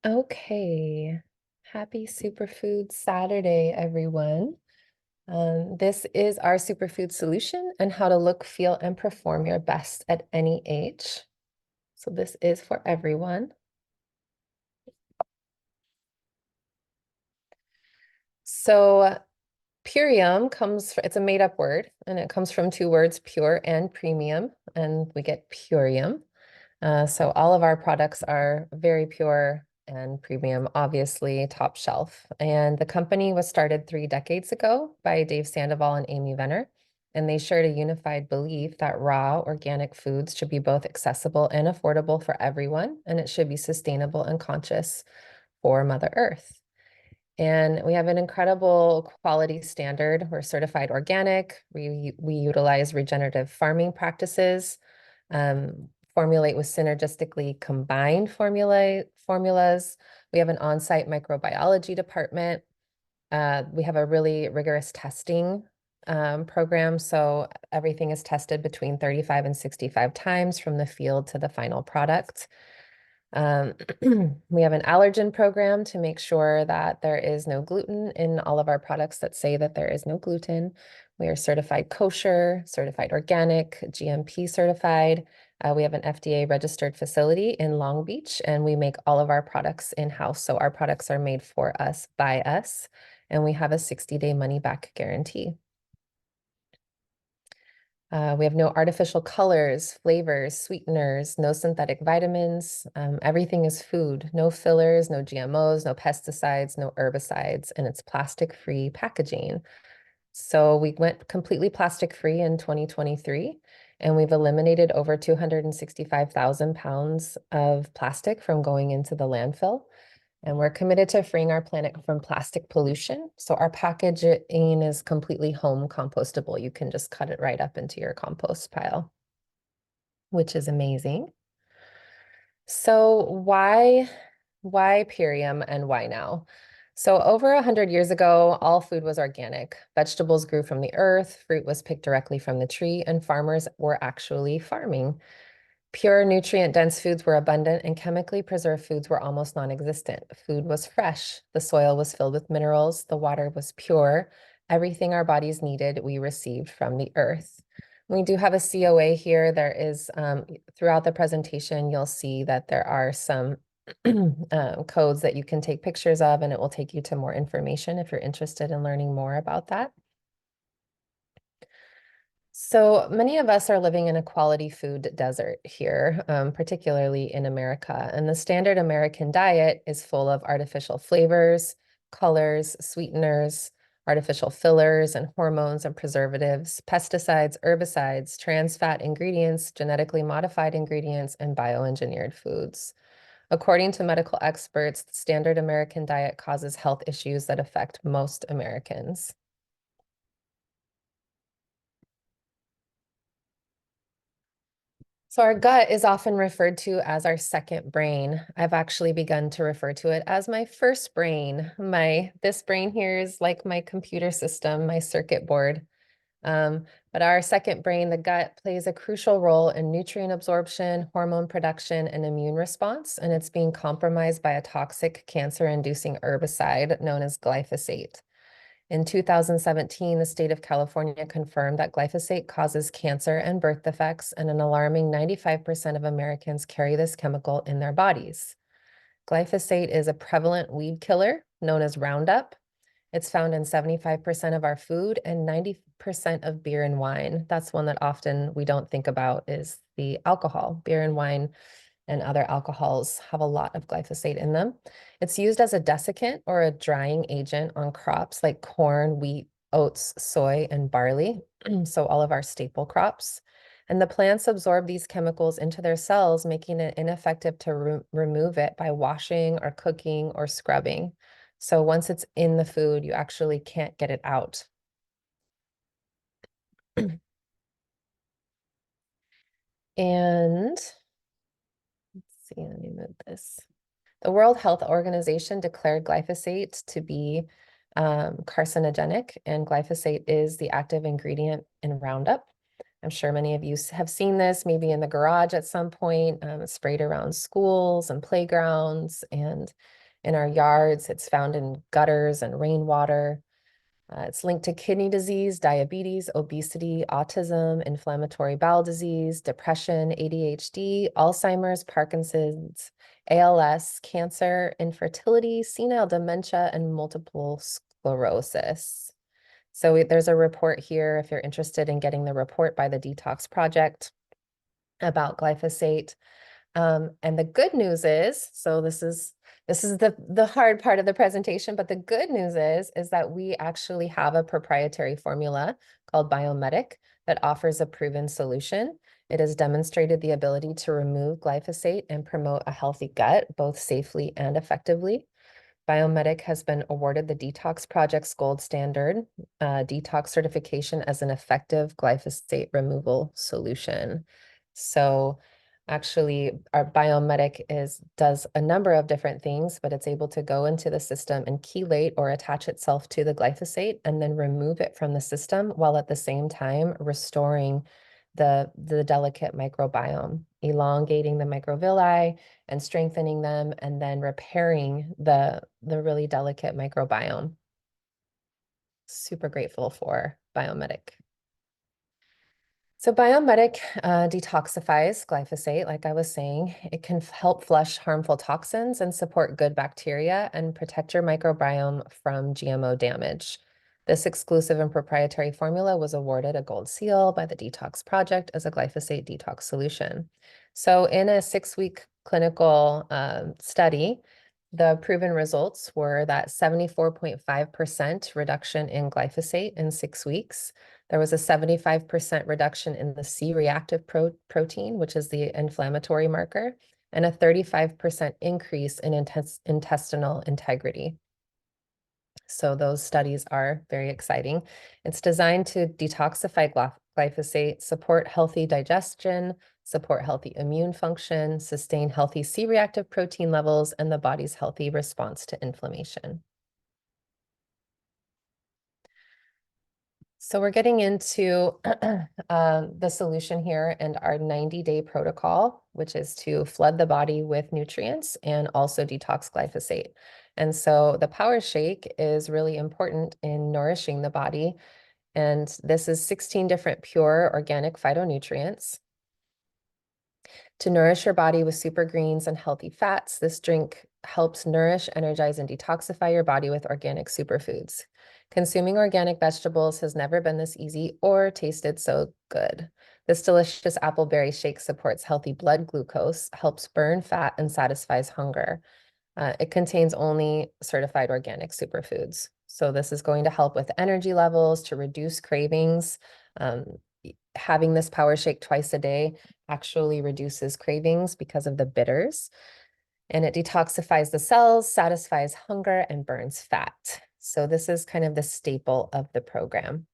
Okay. Happy Superfood Saturday, everyone. This is our superfood solution and how to look, feel, and perform your best at any age. So this is for everyone. So Purium it's a made up word and it comes from two words, pure and premium, and we get Purium. So all of our products are very pure and premium, obviously top shelf. And the company was started 3 decades ago by Dave Sandoval and Amy Venner. And they shared a unified belief that raw organic foods should be both accessible and affordable for everyone, and it should be sustainable and conscious for Mother Earth. And we have an incredible quality standard. We're certified organic. We utilize regenerative farming practices, formulate with synergistically combined formulas. We have an on-site microbiology department. We have a really rigorous testing program. So everything is tested between 35 and 65 times from the field to the final product. Um, we have an allergen program to make sure that there is no gluten in all of our products that say that there is no gluten. We are certified kosher, certified organic, GMP certified. We have an FDA registered facility in Long Beach, and we make all of our products in-house. So our products are made for us, by us, and we have a 60-day money-back guarantee. We have no artificial colors, flavors, sweeteners, no synthetic vitamins. Everything is food, no fillers, no GMOs, no pesticides, no herbicides, and it's plastic-free packaging. So we went completely plastic-free in 2023, and we've eliminated over 265,000 pounds of plastic from going into the landfill. And we're committed to freeing our planet from plastic pollution. So our packaging is completely home compostable. You can just cut it right up into your compost pile, which is amazing. So why Purium and why now? So over 100 years ago, all food was organic. Vegetables grew from the earth, fruit was picked directly from the tree, and farmers were actually farming. Pure nutrient-dense foods were abundant and chemically preserved foods were almost non-existent. Food was fresh. The soil was filled with minerals. The water was pure. Everything our bodies needed, we received from the earth. We do have a COA here. There is, throughout the presentation, you'll see that there are some codes that you can take pictures of, and it will take you to more information if you're interested in learning more about that. So many of us are living in a quality food desert here, particularly in America. And the standard American diet is full of artificial flavors, colors, sweeteners, artificial fillers and hormones and preservatives, pesticides, herbicides, trans fat ingredients, genetically modified ingredients, and bioengineered foods. According to medical experts, the standard American diet causes health issues that affect most Americans. So our gut is often referred to as our second brain. I've actually begun to refer to it as my first brain. This brain here is like my computer system, my circuit board. But our second brain, the gut, plays a crucial role in nutrient absorption, hormone production, and immune response, and it's being compromised by a toxic cancer-inducing herbicide known as glyphosate. In 2017, the state of California confirmed that glyphosate causes cancer and birth defects, and an alarming 95% of Americans carry this chemical in their bodies. Glyphosate is a prevalent weed killer known as Roundup. It's found in 75% of our food and 90% of beer and wine. That's one that often we don't think about is the alcohol. Beer and wine and other alcohols have a lot of glyphosate in them. It's used as a desiccant or a drying agent on crops like corn, wheat, oats, soy, and barley, so all of our staple crops. And the plants absorb these chemicals into their cells, making it ineffective to remove it by washing or cooking or scrubbing. So once it's in the food, you actually can't get it out. And let's see, let me move this. The World Health Organization declared glyphosate to be carcinogenic, and glyphosate is the active ingredient in Roundup. I'm sure many of you have seen this maybe in the garage at some point. It's sprayed around schools and playgrounds and in our yards. It's found in gutters and rainwater. It's linked to kidney disease, diabetes, obesity, autism, inflammatory bowel disease, depression, ADHD, Alzheimer's, Parkinson's, ALS, cancer, infertility, senile dementia, and multiple sclerosis. So there's a report here if you're interested in getting the report by the Detox Project about glyphosate. And the good news is, so this is the hard part of the presentation, but the good news is that we actually have a proprietary formula called Biomedic that offers a proven solution. It has demonstrated the ability to remove glyphosate and promote a healthy gut, both safely and effectively. Biomedic has been awarded the Detox Project's Gold Standard detox certification as an effective glyphosate removal solution. So actually, our Biomedic does a number of different things, but it's able to go into the system and chelate or attach itself to the glyphosate and then remove it from the system while at the same time restoring the delicate microbiome, elongating the microvilli and strengthening them, and then repairing the really delicate microbiome. Super grateful for Biomedic. So Biomedic detoxifies glyphosate, like I was saying. It can help flush harmful toxins and support good bacteria and protect your microbiome from GMO damage. This exclusive and proprietary formula was awarded a gold seal by the Detox Project as a glyphosate detox solution. So in a 6-week clinical study, the proven results were that 74.5% reduction in glyphosate in 6 weeks. There was a 75% reduction in the C-reactive protein, which is the inflammatory marker, and a 35% increase in intestinal integrity. So those studies are very exciting. It's designed to detoxify glyphosate, support healthy digestion, support healthy immune function, sustain healthy C-reactive protein levels, and the body's healthy response to inflammation. So we're getting into the solution here and our 90-day protocol, which is to flood the body with nutrients and also detox glyphosate. And so the Power Shake is really important in nourishing the body. And this is 16 different pure organic phytonutrients. To nourish your body with super greens and healthy fats, this drink helps nourish, energize, and detoxify your body with organic superfoods. Consuming organic vegetables has never been this easy or tasted so good. This delicious appleberry shake supports healthy blood glucose, helps burn fat, and satisfies hunger. It contains only certified organic superfoods. So this is going to help with energy levels, to reduce cravings. Having this Power Shake twice a day actually reduces cravings because of the bitters. And it detoxifies the cells, satisfies hunger, and burns fat. So this is kind of the staple of the program.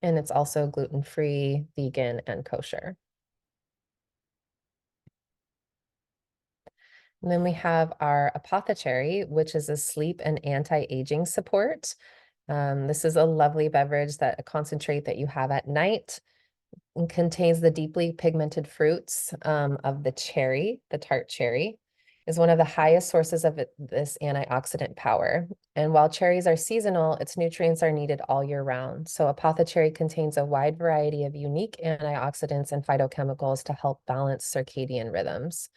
And it's also gluten-free, vegan, and kosher. And then we have our apothecary, which is a sleep and anti-aging support. This is a lovely beverage a concentrate that you have at night. It contains the deeply pigmented fruits of the cherry. The tart cherry is one of the highest sources of this antioxidant power. And while cherries are seasonal, its nutrients are needed all year round. So apothecary contains a wide variety of unique antioxidants and phytochemicals to help balance circadian rhythms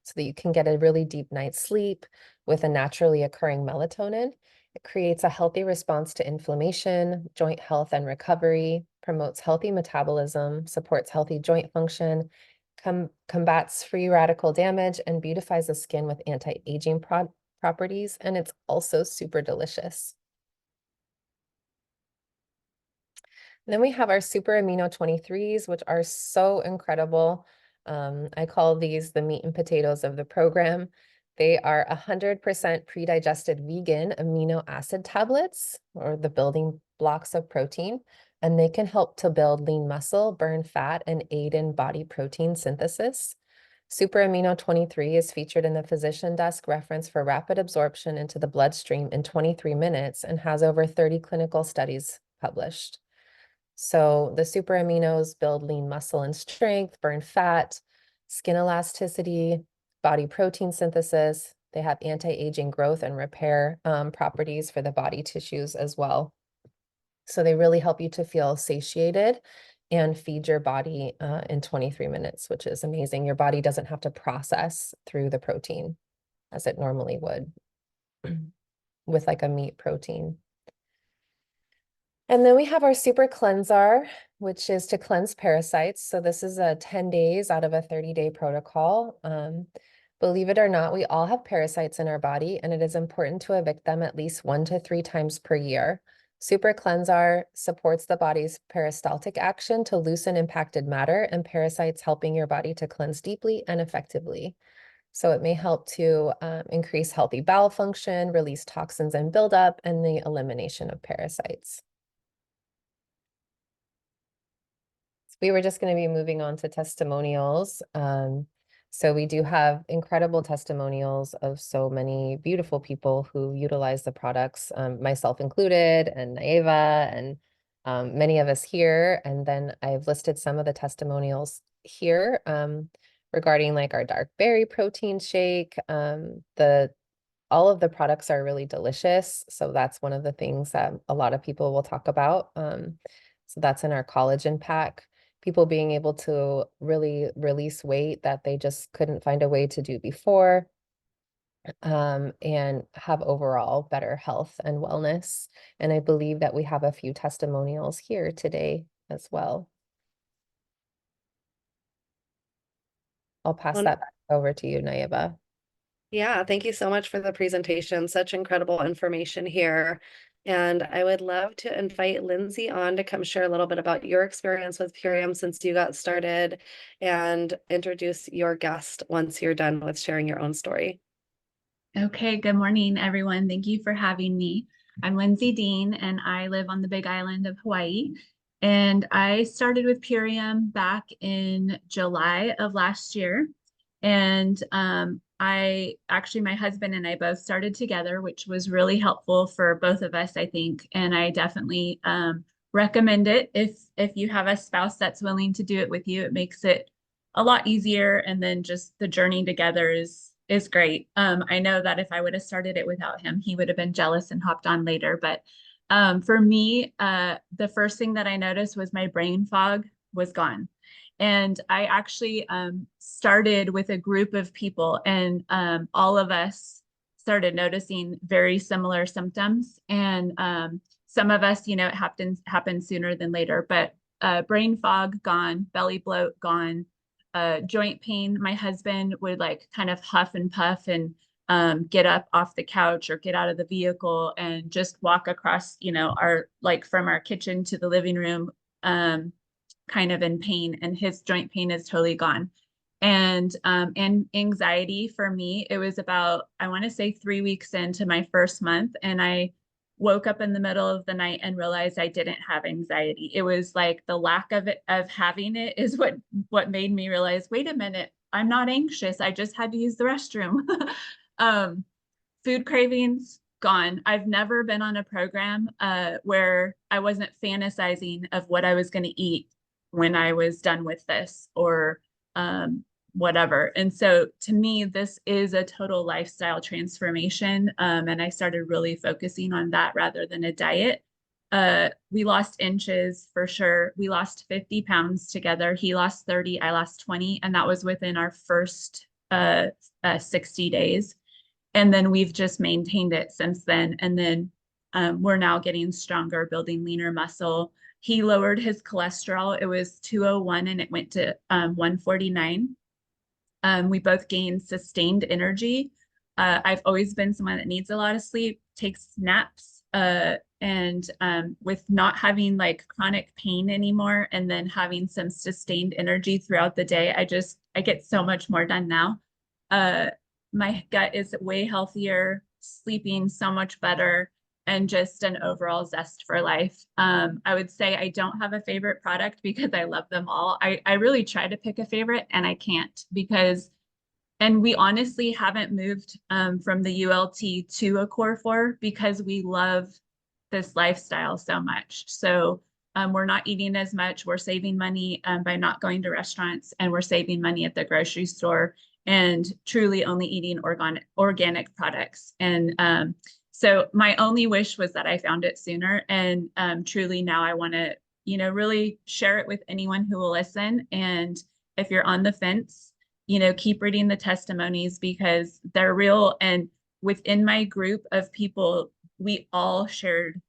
so that you can get a really deep night's sleep with a naturally occurring melatonin. It creates a healthy response to inflammation, joint health and recovery, promotes healthy metabolism, supports healthy joint function, combats free radical damage, and beautifies the skin with anti-aging properties. And it's also super delicious. And then we have our super amino 23s, which are so incredible. I call these the meat and potatoes of the program. They are 100% pre-digested vegan amino acid tablets, or the building blocks of protein, and they can help to build lean muscle, burn fat, and aid in body protein synthesis. Super Amino 23 is featured in the physician desk reference for rapid absorption into the bloodstream in 23 minutes and has over 30 clinical studies published. So the super aminos build lean muscle and strength, burn fat, skin elasticity, body protein synthesis. They have anti-aging growth and repair properties for the body tissues as well. So they really help you to feel satiated and feed your body in 23 minutes, which is amazing. Your body doesn't have to process through the protein as it normally would with like a meat protein. And then we have our super cleanser, which is to cleanse parasites. So this is a 10 days out of a 30-day protocol. Believe it or not, we all have parasites in our body, and it is important to evict them at least 1 to 3 times per year. Super cleanser supports the body's peristaltic action to loosen impacted matter and parasites, helping your body to cleanse deeply and effectively. So it may help to increase healthy bowel function, release toxins and buildup, and the elimination of parasites. We were just going to be moving on to testimonials. So we do have incredible testimonials of so many beautiful people who utilize the products, myself included, and Naeva, and many of us here. And then I've listed some of the testimonials here regarding like our dark berry protein shake. All of the products are really delicious. So that's one of the things that a lot of people will talk about. So that's in our collagen pack. People being able to really release weight that they just couldn't find a way to do before, and have overall better health and wellness. And I believe that we have a few testimonials here today as well. I'll pass that back over to you, Naeva. Yeah, thank you so much for the presentation. Such incredible information here. And I would love to invite Lindsay on to come share a little bit about your experience with Purium since you got started and introduce your guest once you're done with sharing your own story. Okay, good morning, everyone. Thank you for having me. I'm Lindsay Dean, and I live on the Big Island of Hawaii. And I started with Purium back in July of last year. And my husband and I both started together, which was really helpful for both of us, I think. And I definitely recommend it if you have a spouse that's willing to do it with you. It makes it a lot easier, and then just the journey together is great. I know that if I would have started it without him, he would have been jealous and hopped on later. But for me, the first thing that I noticed was my brain fog was gone. And I actually started with a group of people, and all of us started noticing very similar symptoms. And some of us, it happens sooner than later, but brain fog gone, belly bloat gone, joint pain. My husband would like kind of huff and puff and get up off the couch or get out of the vehicle and just walk across, our like from our kitchen to the living room, kind of in pain, and his joint pain is totally gone. And anxiety for me, it was about, I want to say 3 weeks into my first month, and I woke up in the middle of the night and realized I didn't have anxiety. It was like the lack of having it is what made me realize, wait a minute, I'm not anxious. I just had to use the restroom. Food cravings gone. I've never been on a program where I wasn't fantasizing of what I was going to eat when I was done with this, or whatever. And so to me, this is a total lifestyle transformation. And I started really focusing on that rather than a diet. We lost inches for sure. We lost 50 pounds together. He lost 30, I lost 20. And that was within our first 60 days. And then we've just maintained it since then. And then we're now getting stronger, building leaner muscle. He lowered his cholesterol. It was 201 and it went to 149. We both gained sustained energy. I've always been someone that needs a lot of sleep, takes naps, and with not having like chronic pain anymore, and then having some sustained energy throughout the day, I get so much more done now. My gut is way healthier, sleeping so much better, and just an overall zest for life. I would say I don't have a favorite product because I love them all. I really try to pick a favorite and I can't, and we honestly haven't moved from the ULT to a Core 4 because we love this lifestyle so much. So we're not eating as much. We're saving money by not going to restaurants, and we're saving money at the grocery store and truly only eating organic products. And so my only wish was that I found it sooner. And truly now I want to, really share it with anyone who will listen. And if you're on the fence, keep reading the testimonies because they're real. And within my group of people, we all shared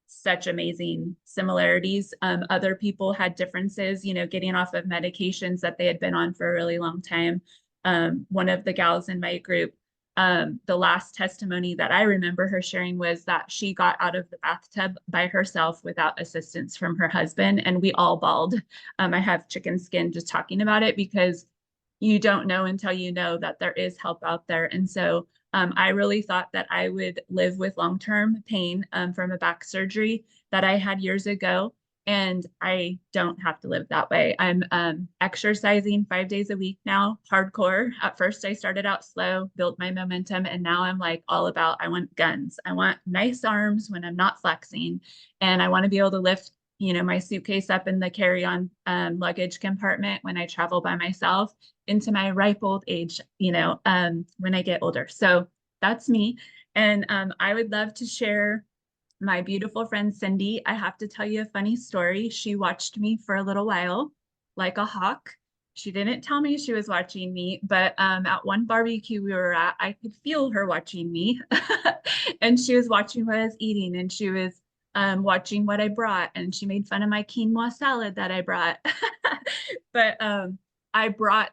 such amazing similarities. Other people had differences, getting off of medications that they had been on for a really long time. One of the gals in my group, the last testimony that I remember her sharing was that she got out of the bathtub by herself without assistance from her husband, and we all bawled. I have chicken skin just talking about it because you don't know until you know that there is help out there. And so I really thought that I would live with long-term pain from a back surgery that I had years ago. And I don't have to live that way. I'm exercising 5 days a week now, hardcore. At first, I started out slow, built my momentum, and now I'm like all about, I want guns. I want nice arms when I'm not flexing, and I want to be able to lift, my suitcase up in the carry-on luggage compartment when I travel by myself into my ripe old age, when I get older. So that's me. And I would love to share my beautiful friend, Cindy. I have to tell you a funny story. She watched me for a little while, like a hawk. She didn't tell me she was watching me, but at one barbecue we were at, I could feel her watching me. And she was watching what I was eating, and she was watching what I brought, and she made fun of my quinoa salad that I brought. But I brought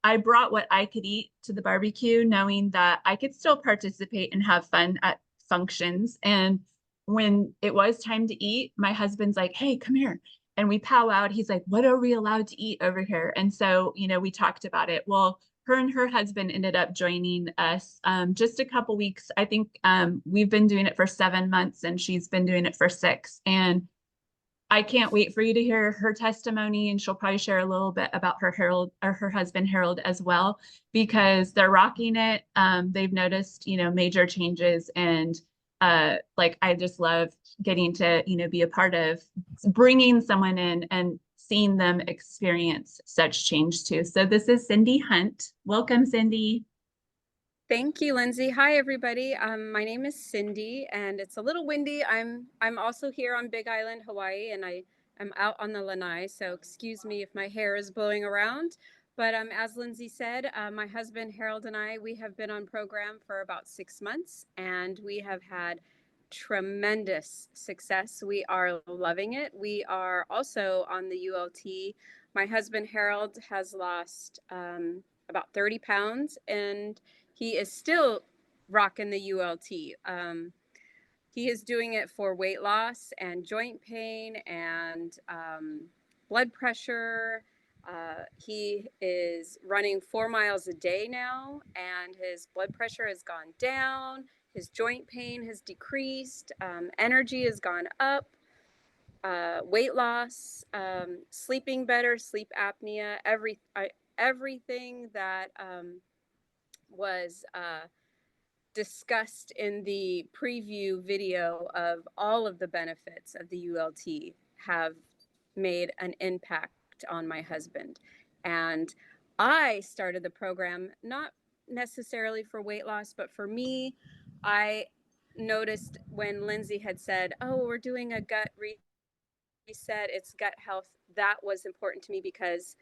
what I could eat to the barbecue, knowing that I could still participate and have fun at functions. And when it was time to eat, my husband's like, "Hey, come here." And we powwowed. He's like, "What are we allowed to eat over here?" And so, we talked about it. Well, her and her husband ended up joining us just a couple weeks. I think we've been doing it for 7 months and she's been doing it for 6. And I can't wait for you to hear her testimony, and she'll probably share a little bit about her Harold or her husband Harold as well, because they're rocking it. They've noticed, major changes, and I just love getting to, be a part of bringing someone in and seeing them experience such change too. So this is Cindy Hunt. Welcome, Cindy. Thank you, Lindsay. Hi, everybody. My name is Cindy, and it's a little windy. I'm also here on Big Island, Hawaii, and I'm out on the lanai, so excuse me if my hair is blowing around. But as Lindsay said, my husband Harold and I, we have been on program for about 6 months, and we have had tremendous success. We are loving it. We are also on the ULT. My husband Harold has lost about 30 pounds, and he is still rocking the ULT. He is doing it for weight loss and joint pain and blood pressure. He is running 4 miles a day now, and his blood pressure has gone down. His joint pain has decreased. Energy has gone up. Weight loss, sleeping better, sleep apnea, everything that was discussed in the preview video of all of the benefits of the ULT have made an impact on my husband. And I started the program not necessarily for weight loss, but for me, I noticed when Lindsay had said, "Oh, we're doing a gut reset, it's gut health," that was important to me because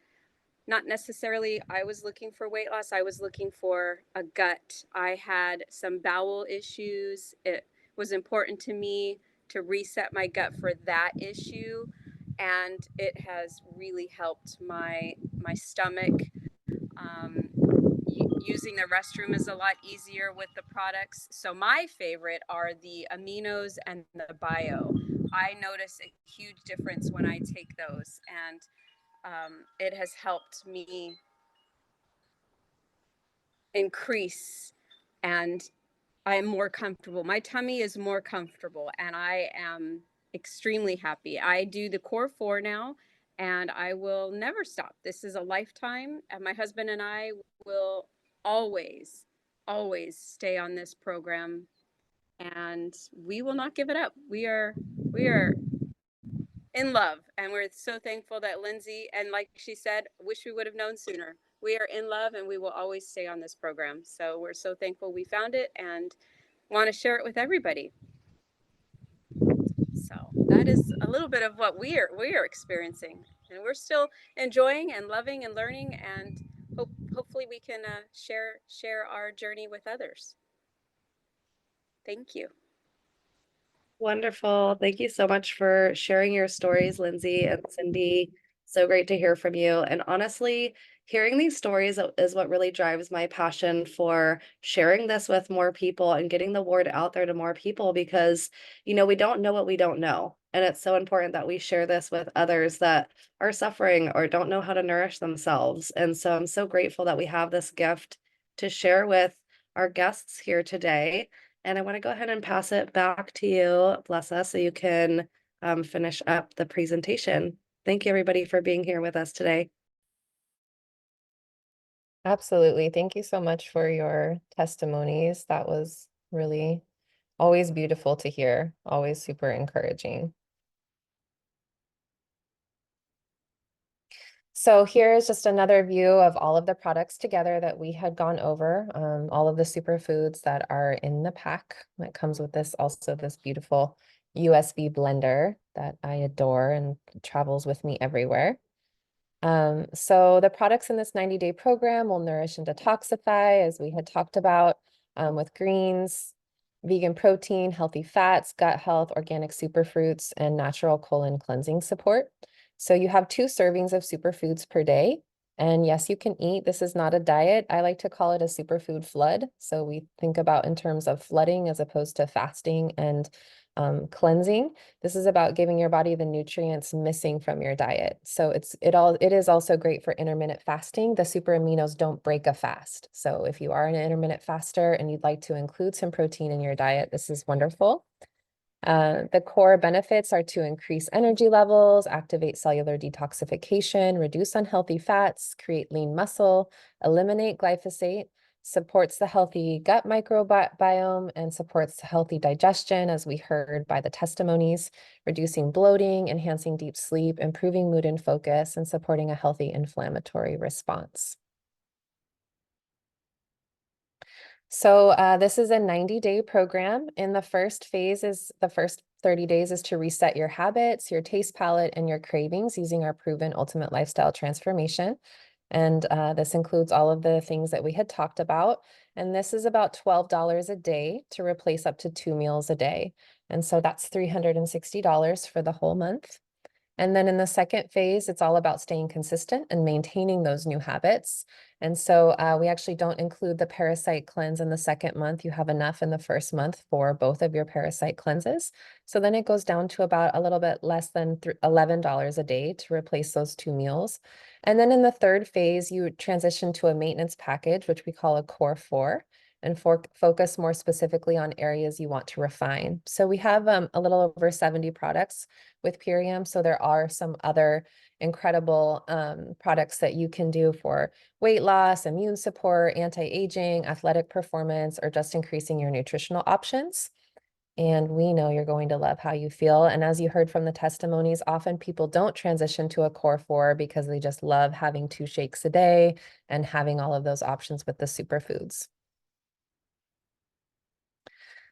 not necessarily I was looking for weight loss. I was looking for a gut. I had some bowel issues. It was important to me to reset my gut for that issue. And it has really helped my stomach. Using the restroom is a lot easier with the products. So my favorite are the aminos and the bio. I notice a huge difference when I take those, and it has helped me increase, and I am more comfortable. My tummy is more comfortable, and I am extremely happy. I do the core 4 now, and I will never stop. This is a lifetime, and my husband and I will always, always stay on this program, and we will not give it up. We are in love. And we're so thankful that Lindsay, and like she said, wish we would have known sooner. We are in love and we will always stay on this program. So we're so thankful we found it and want to share it with everybody. So that is a little bit of what we are experiencing, and we're still enjoying and loving and learning, and hopefully we can share our journey with others. Thank you. Wonderful. Thank you so much for sharing your stories, Lindsay and Cindy. So great to hear from you. And honestly, hearing these stories is what really drives my passion for sharing this with more people and getting the word out there to more people because, we don't know what we don't know. And it's so important that we share this with others that are suffering or don't know how to nourish themselves. And so I'm so grateful that we have this gift to share with our guests here today. And I want to go ahead and pass it back to you, Blessah, so you can finish up the presentation. Thank you, everybody, for being here with us today. Absolutely. Thank you so much for your testimonies. That was really always beautiful to hear, always super encouraging. So here is just another view of all of the products together that we had gone over, all of the superfoods that are in the pack. That comes with this also this beautiful USB blender that I adore and travels with me everywhere. So the products in this 90-day program will nourish and detoxify, as we had talked about, with greens, vegan protein, healthy fats, gut health, organic superfruits, and natural colon cleansing support. So you have 2 servings of superfoods per day. And yes, you can eat. This is not a diet. I like to call it a superfood flood. So we think about in terms of flooding as opposed to fasting and cleansing. This is about giving your body the nutrients missing from your diet. So it is also great for intermittent fasting. The super aminos don't break a fast. So if you are an intermittent faster and you'd like to include some protein in your diet, this is wonderful. The core benefits are to increase energy levels, activate cellular detoxification, reduce unhealthy fats, create lean muscle, eliminate glyphosate, supports the healthy gut microbiome, and supports healthy digestion, as we heard by the testimonies, reducing bloating, enhancing deep sleep, improving mood and focus, and supporting a healthy inflammatory response. So this is a 90-day program. In the first phase the first 30 days is to reset your habits, your taste palette, and your cravings using our proven ultimate lifestyle transformation. And this includes all of the things that we had talked about. And this is about $12 a day to replace up to 2 meals a day. And so that's $360 for the whole month. And then in the second phase, it's all about staying consistent and maintaining those new habits. And so we actually don't include the parasite cleanse in the second month. You have enough in the first month for both of your parasite cleanses. So then it goes down to about a little bit less than $11 a day to replace those 2 meals. And then in the third phase, you transition to a maintenance package, which we call a core 4, and focus more specifically on areas you want to refine. So we have a little over 70 products with Purium. So there are some other incredible products that you can do for weight loss, immune support, anti-aging, athletic performance, or just increasing your nutritional options. And we know you're going to love how you feel. And as you heard from the testimonies, often people don't transition to a core 4 because they just love having 2 shakes a day and having all of those options with the superfoods.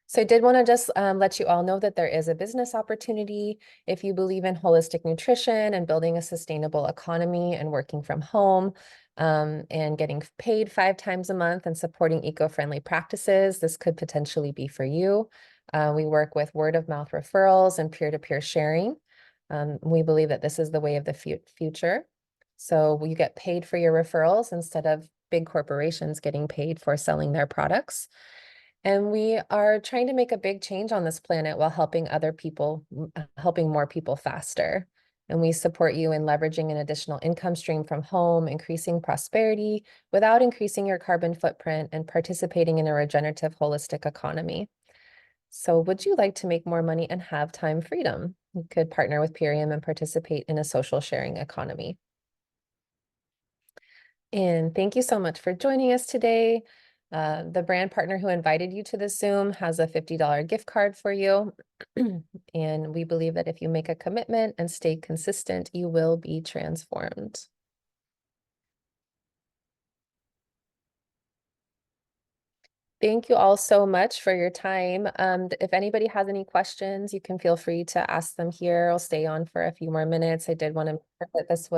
So I did want to just let you all know that there is a business opportunity if you believe in holistic nutrition and building a sustainable economy and working from home and getting paid 5 times a month and supporting eco-friendly practices. This could potentially be for you. We work with word of mouth referrals and peer-to-peer sharing. We believe that this is the way of the future. So you get paid for your referrals instead of big corporations getting paid for selling their products. And we are trying to make a big change on this planet while helping other people, helping more people faster. And we support you in leveraging an additional income stream from home, increasing prosperity without increasing your carbon footprint, and participating in a regenerative, holistic economy. So would you like to make more money and have time freedom? You could partner with Purium and participate in a social sharing economy. And thank you so much for joining us today. The brand partner who invited you to the Zoom has a $50 gift card for you. And we believe that if you make a commitment and stay consistent, you will be transformed. Thank you all so much for your time. If anybody has any questions, you can feel free to ask them here. I'll stay on for a few more minutes. I did want to make sure that this was